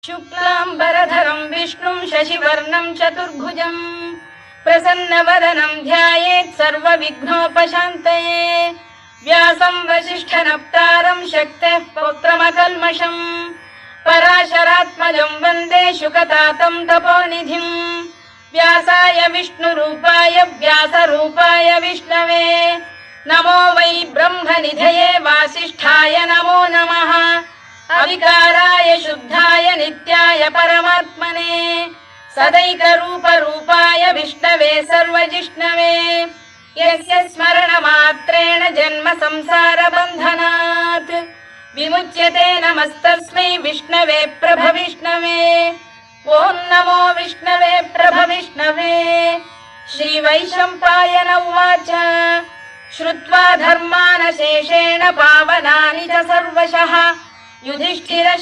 शुक्लाम्बरधरं विष्णुं शशिवर्णं चतुर्भुजं प्रसन्नवदनं ध्यायेत् सर्वविघ्नोपशान्तये। व्यासं वसिष्ठनप्तारं शक्तेः पौत्रमकल्मषं पराशरात्मजं वन्दे शुकतातं तपोनिधिं। व्यासाय विष्णुरूपाय व्यासरूपाय विष्णवे नमो वै ब्रह्मनिधये वासिष्ठाय नमो नमः। अविकाराय शुद्धाय नित्याय परमात्मने सदैकरूपरूपाय विष्णवे सर्वजिष्णवे यस्य स्मरणमात्रेण जन्म संसारबन्धनात् विमुच्यते। नमस्तस्मै विष्णवे प्रभविष्णवे। ॐ नमो विष्णवे प्रभविष्णवे। श्रीवैशम्पायन उवाच श्रुत्वा धर्मानशेषेण पावनानि च सर्वशः युधिष्ठिरः